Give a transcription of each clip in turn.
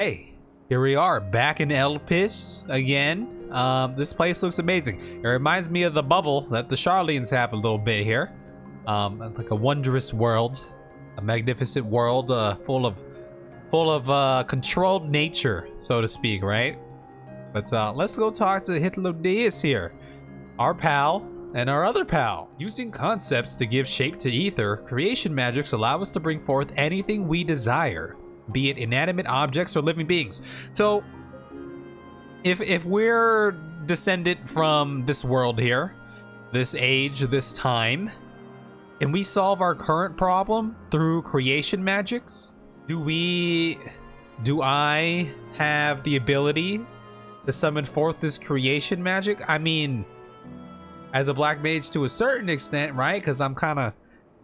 Hey, here we are back in ELPIS again. This place looks amazing. It reminds me of the bubble that the Charlenes have a little bit here. Like a wondrous world, a magnificent world full of controlled nature, so to speak, right? But let's go talk to Petalouda here, our pal and our other pal. Using concepts to give shape to ether, creation magics allow us to bring forth anything we desire, be it inanimate objects or living beings. So if we're descendant from this world here, this age, this time, can we solve our current problem through creation magics? Do I have the ability to summon forth this creation magic? I mean, as a black mage to a certain extent, right? Because I'm kind of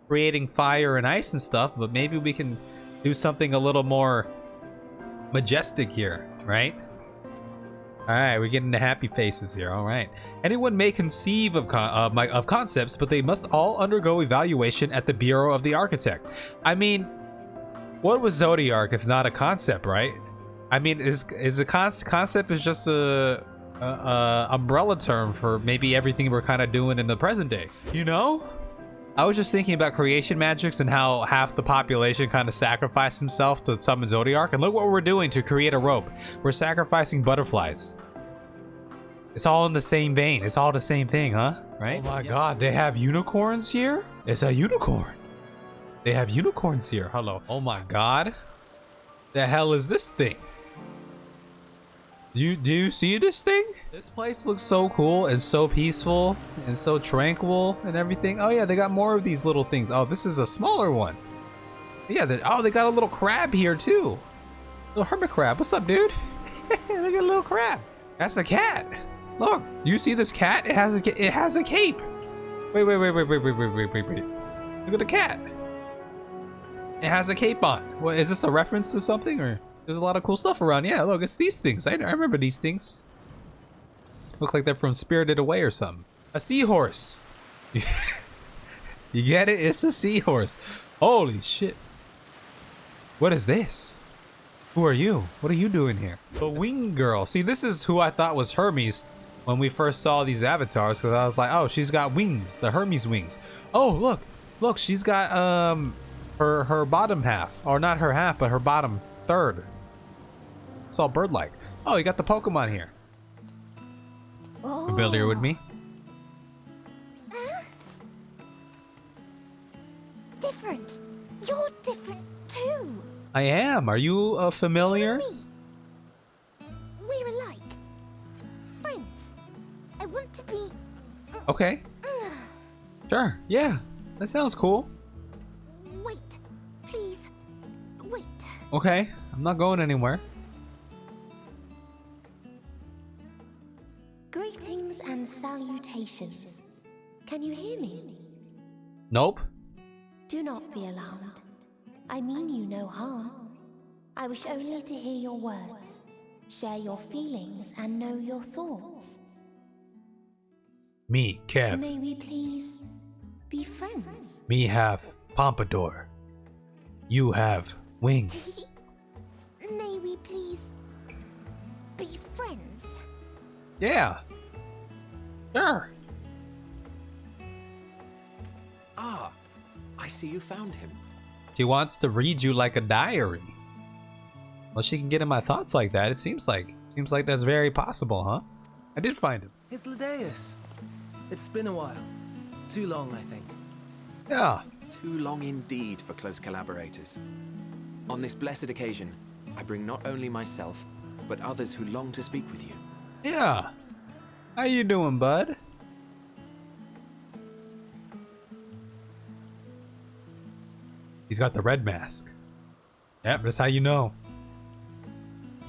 creating fire and ice and stuff, but maybe we can do something a little more majestic here, right? All right, we're getting the happy faces here. All right. Anyone may conceive of concepts, but they must all undergo evaluation at the Bureau of the Architect. I mean, what was Zodiac if not a concept, right? I mean, is a concept is just a umbrella term for maybe everything we're kind of doing in the present day, you know? I was just thinking about creation magics and how half the population kind of sacrificed himself to summon Zodiac, and look what we're doing to create a rope. We're sacrificing butterflies. It's all in the same vein. It's all the same thing, huh? Right? Oh my god, they have unicorns here? It's a unicorn. They have unicorns here. Hello. Oh my god. The hell is this thing? Do you see this thing? This place looks so cool and so peaceful and so tranquil and everything. Oh yeah, they got more of these little things. Oh, this is a smaller one. Yeah, they got a little crab here too. Little hermit crab. What's up, dude? Look at a little crab. That's a cat. Look, you see this cat? It has a cape. Wait. Look at the cat. It has a cape on. What is this, a reference to something, or? There's a lot of cool stuff around. Yeah, look, it's these things. I remember these things. Look like they're from Spirited Away or something. A seahorse. You get it? It's a seahorse. Holy shit. What is this? Who are you? What are you doing here? The wing girl. See, this is who I thought was Hermes when we first saw these avatars, because I was like, oh, she's got wings. The Hermes wings. Oh, look, she's got her bottom half, or not her half, but her bottom third. It's all bird-like. Oh, you got the Pokemon here. Familiar with me? Different. You're different too. I am. Are you familiar? Me. We're alike. Friends. I want to be... Okay. Sure. Yeah. That sounds cool. Wait. Please. Wait. Okay. I'm not going anywhere. Greetings and salutations. Can you hear me? Nope. Do not be alarmed. I mean you no harm. I wish only to hear your words, share your feelings, and know your thoughts. Me, Kev. May we please be friends? Me have pompadour. You have wings. May we please be friends? Yeah. Sure. Ah, I see you found him. She wants to read you like a diary. Well, she can get in my thoughts like that. It seems like that's very possible, huh? I did find him. Petalouda. It's been a while. Too long, I think. Yeah. Too long indeed for close collaborators. On this blessed occasion, I bring not only myself, but others who long to speak with you. Yeah. How you doing, bud? He's got the red mask. Yep, that's how you know.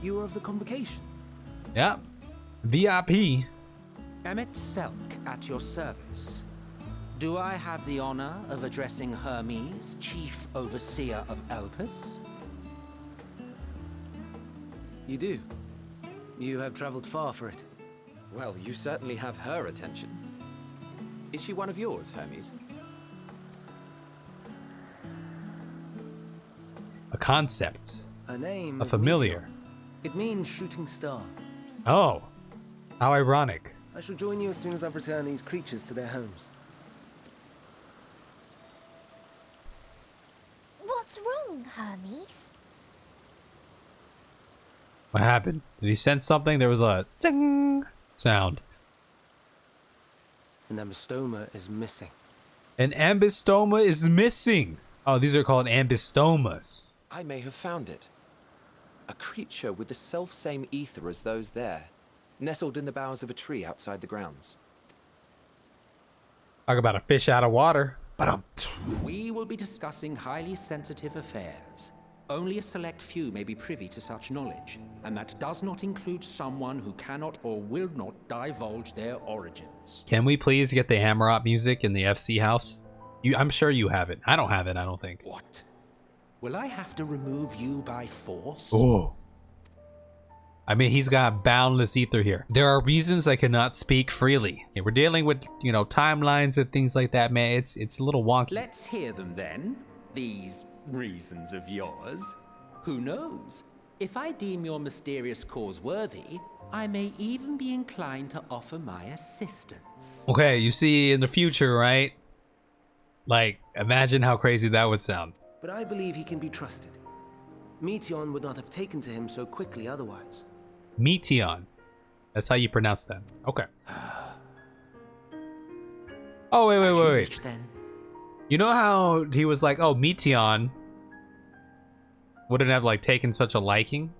You are of the convocation. Yep. VIP. Emmett Selk at your service. Do I have the honor of addressing Hermes, Chief Overseer of ELPIS? You do. You have traveled far for it. Well, you certainly have her attention. Is she one of yours, Hermes? A concept. Her name A is familiar. It means shooting star. Oh, how ironic. I shall join you as soon as I've returned these creatures to their homes. What's wrong, Hermes? What happened? Did he sense something? There was a ting sound. An ambystoma is missing. An ambystoma is missing. Oh, these are called ambystomas. I may have found it. A creature with the self-same ether as those there, nestled in the boughs of a tree outside the grounds. Talk about a fish out of water. But We will be discussing highly sensitive affairs. Only a select few may be privy to such knowledge, and that does not include someone who cannot or will not divulge their origins. Can we please get the Hammerot music in the FC house? I'm sure you have it. I don't have it, I don't think. What? Will I have to remove you by force? Oh. I mean, he's got boundless ether here. There are reasons I cannot speak freely. We're dealing with, you know, timelines and things like that, man. It's a little wonky. Let's hear them then. These reasons of yours. Who knows? If I deem your mysterious cause worthy, I may even be inclined to offer my assistance. Okay, you see in the future, right? Like, imagine how crazy that would sound. But I believe he can be trusted. Meteon would not have taken to him so quickly otherwise. Meteon. That's how you pronounce that. Okay. Oh, wait. Which then? You know how he was like, oh, Meteon wouldn't have like taken such a liking?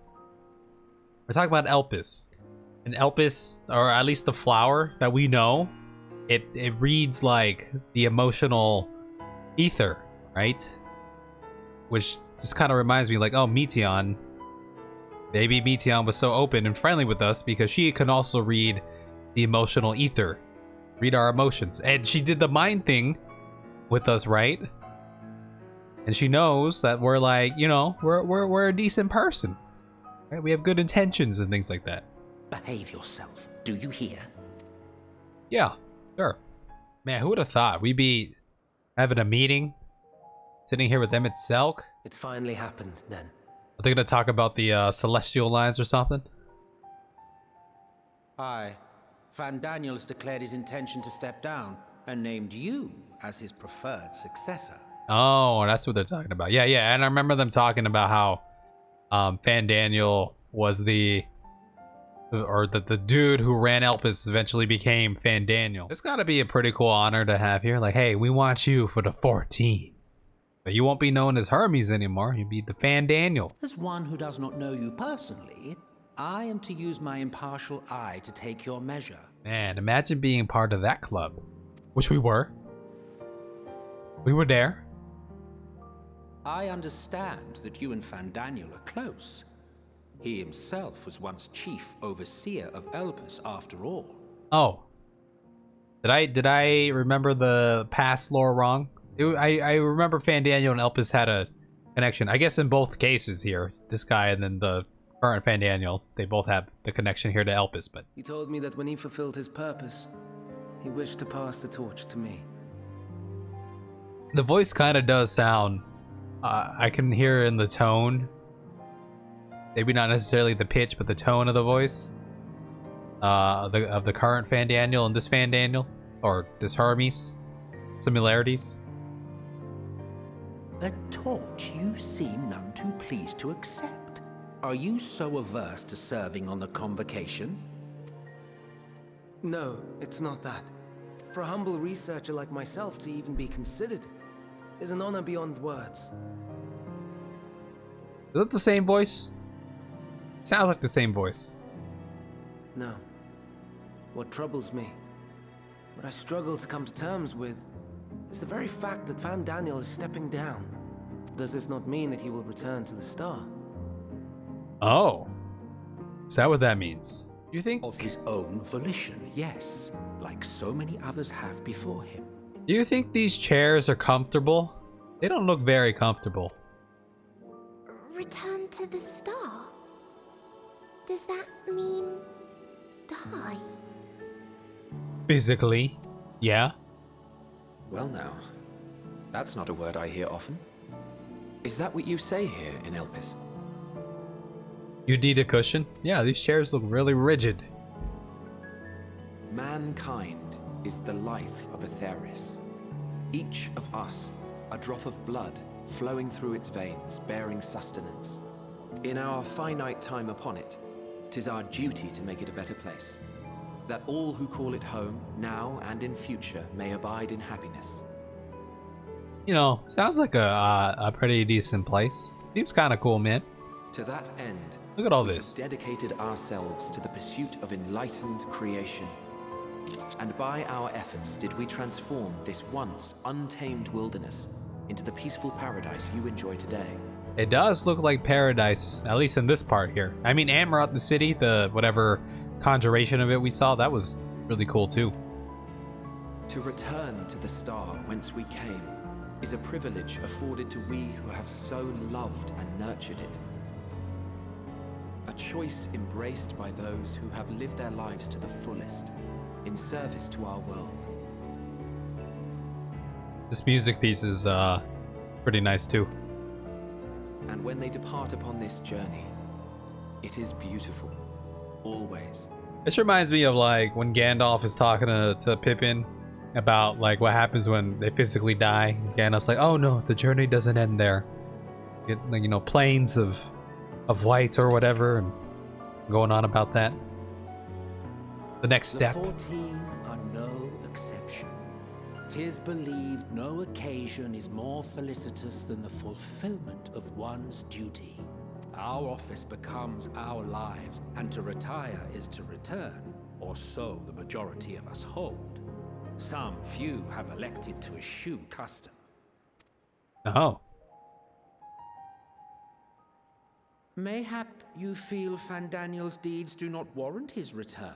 We're talking about ELPIS. And ELPIS, or at least the flower that we know, it reads like the emotional ether, right? Which just kind of reminds me like, oh, Meteon. Maybe Meteon was so open and friendly with us because she can also read the emotional ether. Read our emotions. And she did the mind thing with us, right? And she knows that we're like, you know, we're a decent person. Right? We have good intentions and things like that. Behave yourself. Do you hear? Yeah, sure. Man, who would have thought we'd be having a meeting, sitting here with them at Selk? It's finally happened then. Are they gonna talk about the celestial lines or something? Aye. Van Daniel has declared his intention to step down and named you as his preferred successor. Oh, that's what they're talking about. Yeah, and I remember them talking about how Van Daniel was the dude who ran ELPIS eventually became Van Daniel. It's gotta be a pretty cool honor to have here. Like, hey, we want you for the 14. But you won't be known as Hermes anymore. You'll be the Van Daniel. As one who does not know you personally, I am to use my impartial eye to take your measure. Man, imagine being part of that club. Which we were. We were there. I understand that you and Van Daniel are close. He himself was once chief overseer of ELPIS after all. Oh. Did I remember the past lore wrong? I remember Van Daniel and ELPIS had a connection. I guess in both cases here, this guy and then the current Van Daniel, they both have the connection here to ELPIS, but... He told me that when he fulfilled his purpose, he wished to pass the torch to me. The voice kind of does sound... I can hear in the tone. Maybe not necessarily the pitch, but the tone of the voice. Of the current Van Daniel and this Van Daniel. Or this Hermes. Similarities. A torch you seem none too pleased to accept. Are you so averse to serving on the convocation? No, it's not that. For a humble researcher like myself to even be considered is an honor beyond words. Is that the same voice? Sounds like the same voice. No. What troubles me, what I struggle to come to terms with, is the very fact that Van Daniel is stepping down. Does this not mean that he will return to the star? Oh. Is that what that means? You think? Of his own volition, yes. Like so many others have before him. Do you think these chairs are comfortable? They don't look very comfortable. Return to the star? Does that mean die? Physically, yeah. Well now, that's not a word I hear often. Is that what you say here in ELPIS? You need a cushion? Yeah, these chairs look really rigid. Mankind is the life of Aetheris. Each of us, a drop of blood flowing through its veins, bearing sustenance. In our finite time upon it, 'tis our duty to make it a better place, that all who call it home, now and in future, may abide in happiness. You know, sounds like a pretty decent place. Seems kind of cool, man. To that end, Look at all we this. have dedicated ourselves to the pursuit of enlightened creation. And by our efforts did we transform this once untamed wilderness into the peaceful paradise you enjoy today. It does look like paradise, at least in this part here. I mean, Amaroth, the city, the whatever conjuration of it we saw, that was really cool too. To return to the star whence we came is a privilege afforded to we who have so loved and nurtured it. A choice embraced by those who have lived their lives to the fullest, in service to our world. This music piece is pretty nice too. And when they depart upon this journey, it is beautiful, always. This reminds me of like when Gandalf is talking to Pippin about like what happens when they physically die. Gandalf's like, oh no, the journey doesn't end there. Get, like, you know, planes of light or whatever, and going on about that. The next step. The 14 are no exception. 'Tis believed no occasion is more felicitous than the fulfillment of one's duty. Our office becomes our lives, and to retire is to return, or so the majority of us hold. Some few have elected to eschew custom. Oh. Mayhap you feel Fandaniel's deeds do not warrant his return.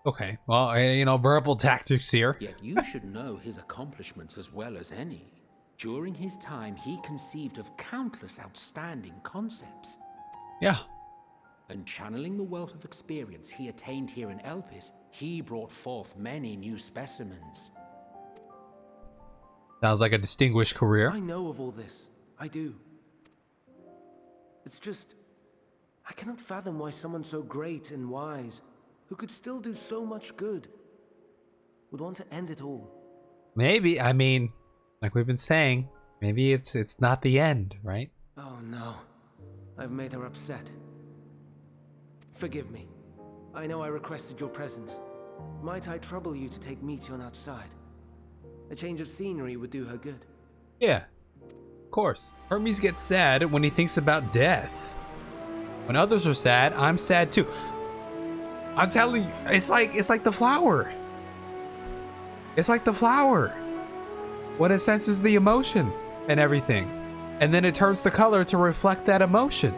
Okay. Well, you know, verbal tactics here. Yet you should know his accomplishments as well as any. During his time, he conceived of countless outstanding concepts. Yeah. And channeling the wealth of experience he attained here in ELPIS, he brought forth many new specimens. Sounds like a distinguished career. I know of all this. I do. It's just, I cannot fathom why someone so great and wise, who could still do so much good, would want to end it all. Maybe, I mean, like we've been saying, maybe it's not the end, right? Oh no, I've made her upset. Forgive me. I know I requested your presence. Might I trouble you to take Meteon outside? A change of scenery would do her good. Yeah, of course. Hermes gets sad when he thinks about death. When others are sad, I'm sad too. I'm telling you, it's like the flower. It's like the flower. When it senses the emotion and everything, and then it turns the color to reflect that emotion.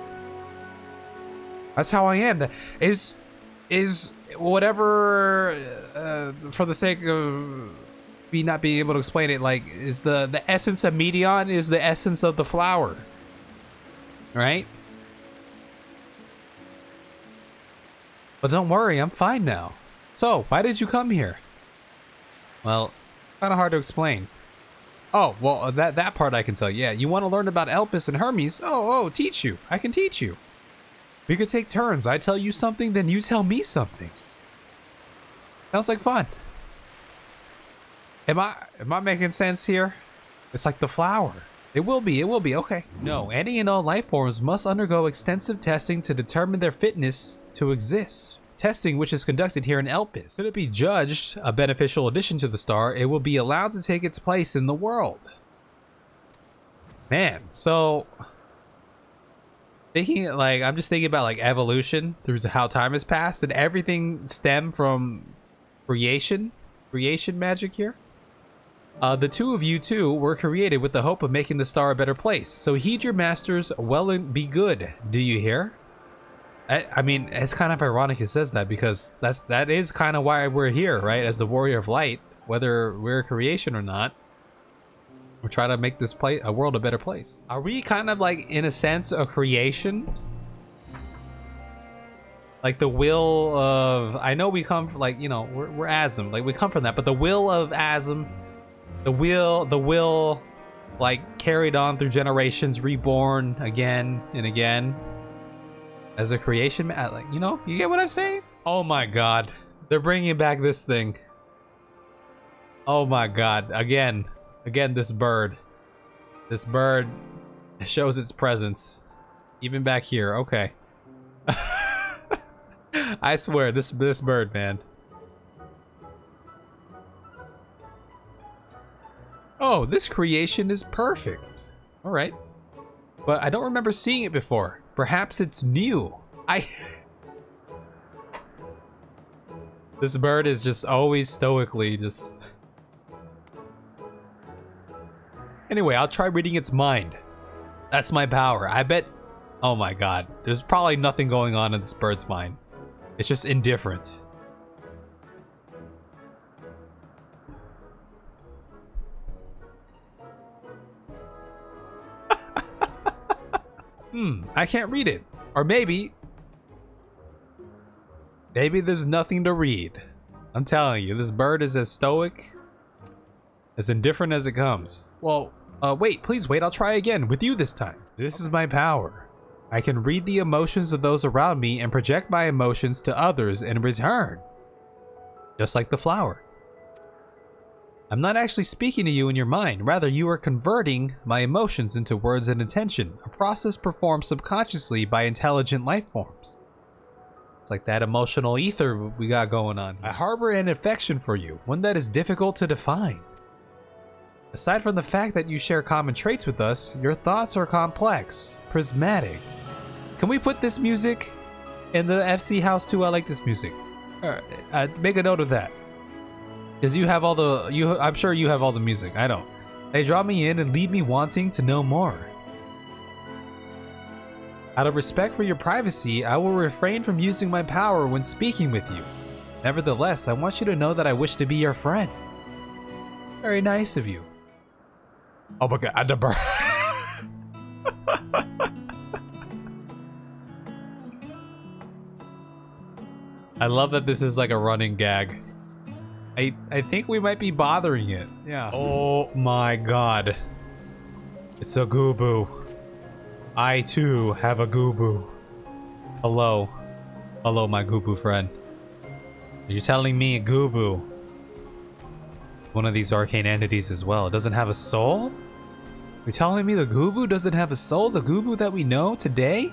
That's how I am. That is whatever, for the sake of me not being able to explain it, like, is the essence of Meteon is the essence of the flower, right? But don't worry, I'm fine now. So, why did you come here? Well, kind of hard to explain. Oh, well, that part I can tell you. Yeah, you want to learn about ELPIS and Hermes? Oh, teach you. I can teach you. We could take turns. I tell you something, then you tell me something. Sounds like fun. Am I making sense here? It's like the flower. It will be, okay. No, any and all life forms must undergo extensive testing to determine their fitness to exist. Testing which is conducted here in ELPIS. Should it be judged a beneficial addition to the star, it will be allowed to take its place in the world. Man, so I'm just thinking about like evolution through how time has passed, and everything stemmed from creation magic here. The two of you two were created with the hope of making the star a better place. So heed your masters well and be good. Do you hear? I mean, it's kind of ironic he says that, because that is kind of why we're here, right? As the warrior of light, whether we're a creation or not, we're trying to make this a world a better place. Are we kind of like, in a sense, a creation? Like the will of, I know we come from, like, you know, we're Azim, like we come from that, but the will of Azim, the will like carried on through generations, reborn again and again. as a creation, like, you know, you get what I'm saying? Oh my god, they're bringing back this thing. Oh my god, again, this bird shows its presence, even back here. Okay. I swear, this bird, man. Oh, this creation is perfect. All right, but I don't remember seeing it before. Perhaps it's new. This bird is just always stoically just... Anyway, I'll try reading its mind. That's my power. I bet... Oh my god. There's probably nothing going on in this bird's mind. It's just indifferent. I can't read it. Or maybe there's nothing to read. I'm telling you, this bird is as stoic, as indifferent as it comes. Well, wait, please wait. I'll try again with you this time. This is my power. I can read the emotions of those around me and project my emotions to others in return. Just like the flower. I'm not actually speaking to you in your mind. Rather, you are converting my emotions into words and intention, a process performed subconsciously by intelligent life forms. It's like that emotional ether we got going on here. I harbor an affection for you, one that is difficult to define. Aside from the fact that you share common traits with us, your thoughts are complex, prismatic. Can we put this music in the FC house too? I like this music. Make a note of that. Because you have all the... I'm sure you have all the music. I don't. They draw me in and leave me wanting to know more. Out of respect for your privacy, I will refrain from using my power when speaking with you. Nevertheless, I want you to know that I wish to be your friend. Very nice of you. Oh my god, the bird. I love that this is like a running gag. I think we might be bothering it. Yeah. Oh my god. It's a Goobu. I too have a Goobu. Hello. Hello, my Goobu friend. Are you telling me a Goobu, one of these arcane entities as well, it doesn't have a soul? You're telling me the Goobu doesn't have a soul? The Goobu that we know today?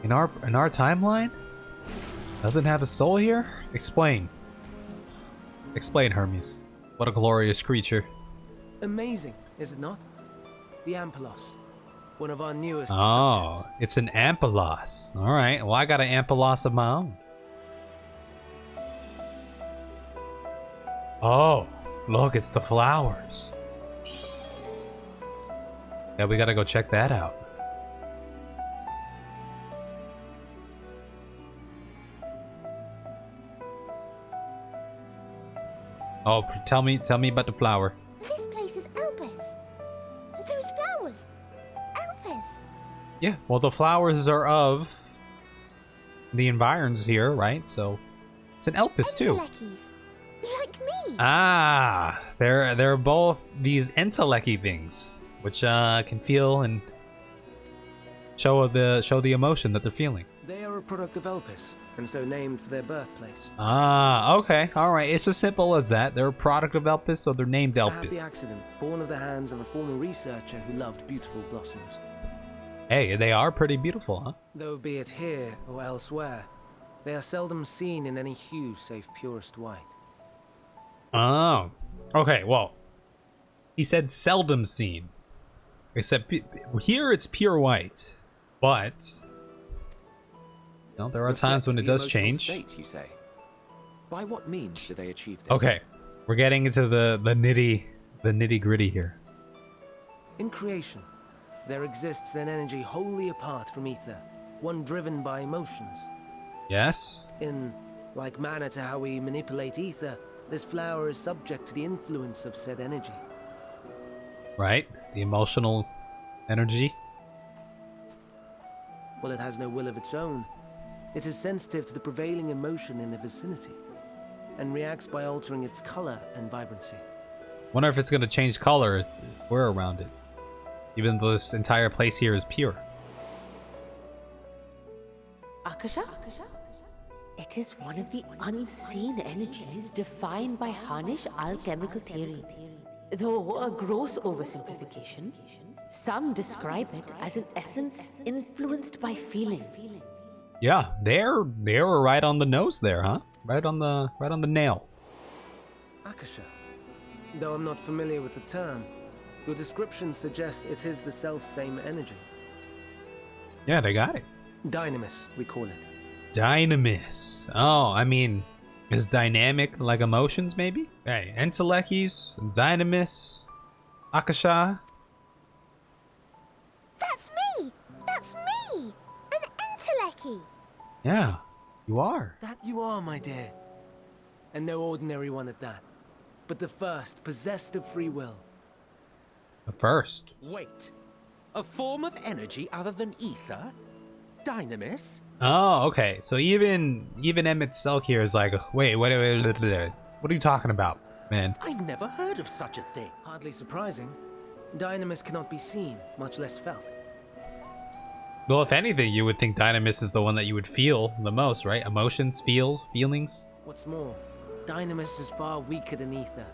In our timeline? Doesn't have a soul here? Explain. Explain, Hermes. What a glorious creature. Amazing, is it not? The Ampelos. One of our newest Oh, subjects. it's an Ampelos. Alright, well I got an Ampelos of my own. Oh, look, it's the flowers. Yeah, we gotta go check that out. Oh, tell me about the flower. This place is ELPIS. Those flowers. ELPIS. Yeah, well the flowers are of the environs here, right? So it's an ELPIS too. Enteleckies. Like me. Ah, they're both these entelechy things, which can feel and show the emotion that they're feeling. They are a product of ELPIS, and so named for their birthplace. Ah, okay, all right. It's as simple as that. They're a product of ELPIS, so they're named A happy ELPIS. accident, born of the hands of a former researcher who loved beautiful blossoms. Hey, they are pretty beautiful, huh? Though be it here or elsewhere, they are seldom seen in any hue save purest white. Oh, okay. Well, he said seldom seen. Except here it's pure white, but you know, there are times when it does change. State, you say? By what means do they achieve this? Okay, we're getting into the nitty gritty here. In creation, there exists an energy wholly apart from ether, one driven by emotions. Yes. In like manner to how we manipulate ether, this flower is subject to the influence of said energy. Right. The emotional energy. While it has no will of its own, it is sensitive to the prevailing emotion in the vicinity, and reacts by altering its color and vibrancy. Wonder if it's gonna change color if we're around it, even though this entire place here is pure. Akasha? It is one of the unseen energies defined by Harnish alchemical theory. Though a gross oversimplification, some describe it as an essence influenced by feeling. Yeah, they were right on the nose there, huh? Right on the nail. Akasha. Though I'm not familiar with the term, your description suggests it is the self-same energy. Yeah, they got it. Dynamis, we call it. Dynamis. Oh, I mean, is dynamic like emotions, maybe? Hey, Entelekis, Dynamis, Akasha. That's me! That's me! An Enteleki! Yeah, you are. That you are, my dear. And no ordinary one at that. But the first, possessed of free will. The first. Wait. A form of energy other than ether? Dynamis? Oh, okay. So even Emmett Selk here is like, wait, what are you talking about, man? I've never heard of such a thing. Hardly surprising. Dynamis cannot be seen, much less felt. Well, if anything, you would think Dynamis is the one that you would feel the most, right? Emotions, feelings. What's more, Dynamis is far weaker than ether.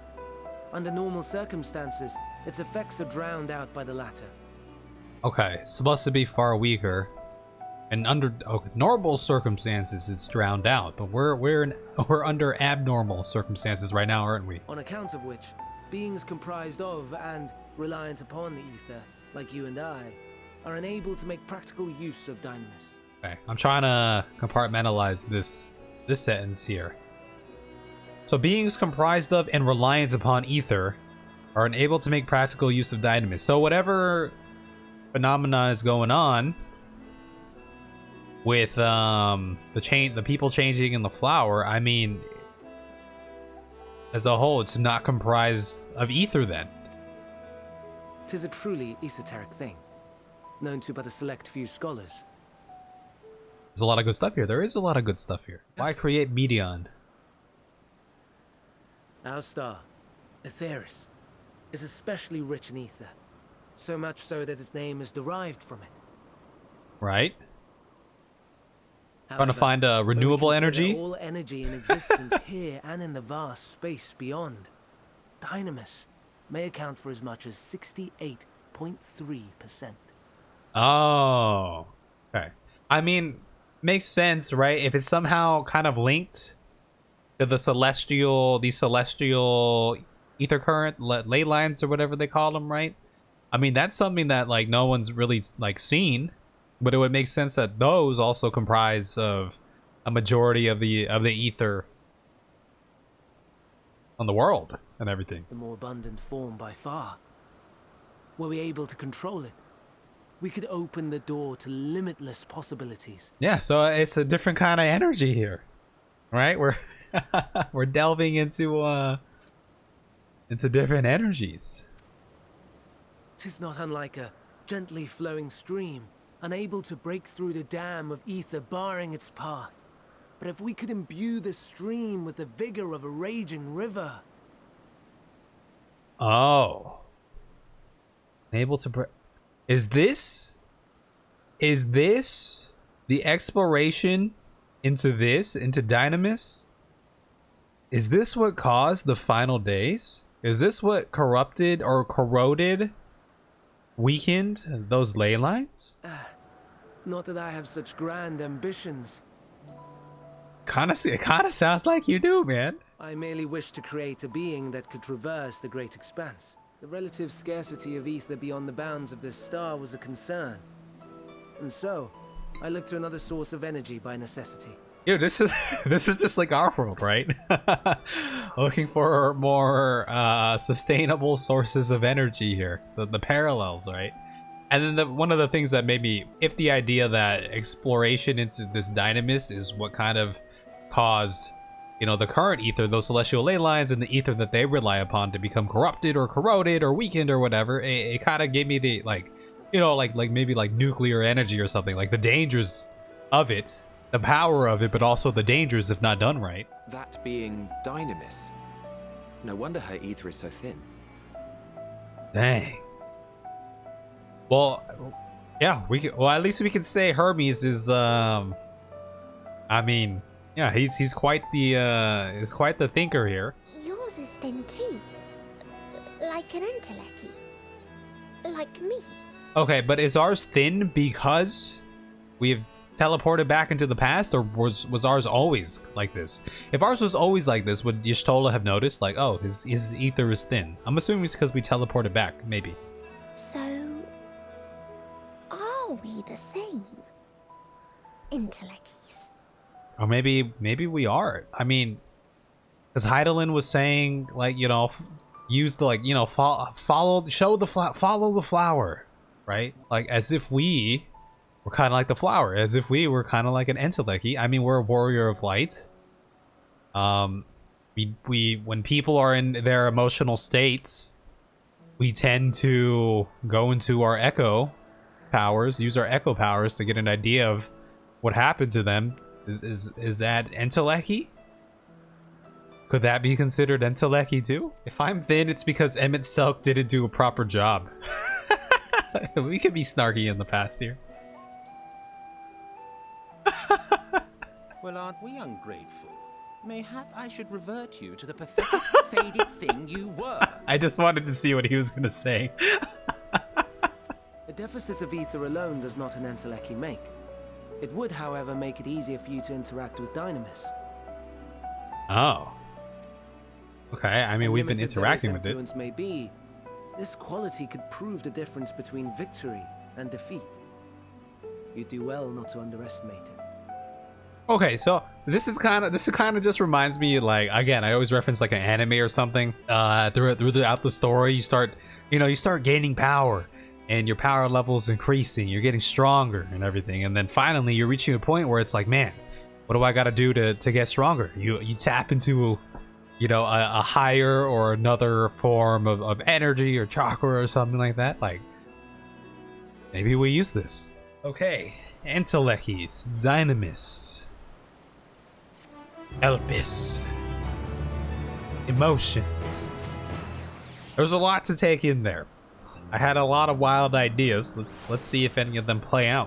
Under normal circumstances, its effects are drowned out by the latter. Okay, supposed to be far weaker, and under normal circumstances, it's drowned out. But we're under abnormal circumstances right now, aren't we? On account of which, beings comprised of and reliant upon the ether, like you and I, are unable to make practical use of Dynamis. Okay, I'm trying to compartmentalize this sentence here. So beings comprised of and reliant upon ether are unable to make practical use of Dynamis. So whatever phenomena is going on with the people changing in the flower, I mean, as a whole, it's not comprised of ether then. 'Tis a truly esoteric thing, known to but a select few scholars. There's a lot of good stuff here. There is a lot of good stuff here. Why create Medion? Our star, Aetheris, is especially rich in ether, so much so that its name is derived from it. Right? Trying to However, find a when we renewable consider energy? all energy in existence here and in the vast space beyond, Dynamis may account for as much as 68.3%. Oh, okay. I mean, makes sense, right? If it's somehow kind of linked to these celestial ether current ley lines or whatever they call them, right? I mean, that's something that like no one's really like seen, but it would make sense that those also comprise of a majority of the ether on the world and everything. The more abundant form by far. Were we able to control it, we could open the door to limitless possibilities. Yeah, so it's a different kind of energy here, right? We're delving into different energies. 'Tis not unlike a gently flowing stream, unable to break through the dam of ether barring its path. But if we could imbue the stream with the vigor of a raging river... Oh. Able to Is this the exploration into Dynamis? Is this what caused the final days? Is this what corrupted or corroded, weakened those ley lines? Not that I have such grand ambitions. It kind of sounds like you do, man. I merely wish to create a being that could traverse the great expanse. The relative scarcity of ether beyond the bounds of this star was a concern. And so, I looked to another source of energy by necessity. Dude, this is just like our world, right? Looking for more sustainable sources of energy here. The parallels, right? And then one of the things that made me, if the idea that exploration into this Dynamis is what kind of caused, the current ether, those celestial ley lines, and the ether that they rely upon to become corrupted or corroded or weakened or whatever, it kind of gave me the like maybe like nuclear energy or something, like the dangers of it, the power of it, but also the dangers if not done right. That being Dynamis. No wonder her ether is so thin. Dang. Well, yeah, at least we can say Hermes is I mean, yeah, he's quite the thinker here. Yours is thin too. Like an entelechy. Like me. Okay, but is ours thin because we have teleported back into the past, or was ours always like this? If ours was always like this, would Y'shtola have noticed, like, oh, his ether is thin? I'm assuming it's because we teleported back, maybe. So, are we the same? Intellecties. Or maybe we are. I mean, because Heidelin was saying, like, you know, use the, like, you know, follow the flower, right? Like, as if we were kind of like the flower, as if we were kind of like an entelechy. I mean, we're a warrior of light. We when people are in their emotional states, we tend to go into our echo powers, use our echo powers to get an idea of what happened to them. Is that entelechy? Could that be considered entelechy too? If I'm thin, it's because Emmett Selk didn't do a proper job. We could be snarky in the past here. Well, aren't we ungrateful? Mayhap I should revert you to the pathetic, faded thing you were. I just wanted to see what he was gonna say. A deficit of ether alone does not an entelechy make. It would, however, make it easier for you to interact with Dynamis. Oh. Okay, I mean, we've been Limited interacting though with its it. influence may be, this quality could prove the difference between victory and defeat. You do well not to underestimate it. Okay, so this kind of just reminds me, like, again, I always reference like an anime or something. Throughout the story, you start gaining power, and your power level is increasing. You're getting stronger and everything, and then finally you're reaching a point where it's like, man, what do I got to do to get stronger? You tap into, you know, a higher or another form of energy or chakra or something like that. Like, maybe we use this. Okay, Entelechis, Dynamis, ELPIS, emotions. There's a lot to take in there. I had a lot of wild ideas. Let's see if any of them play out.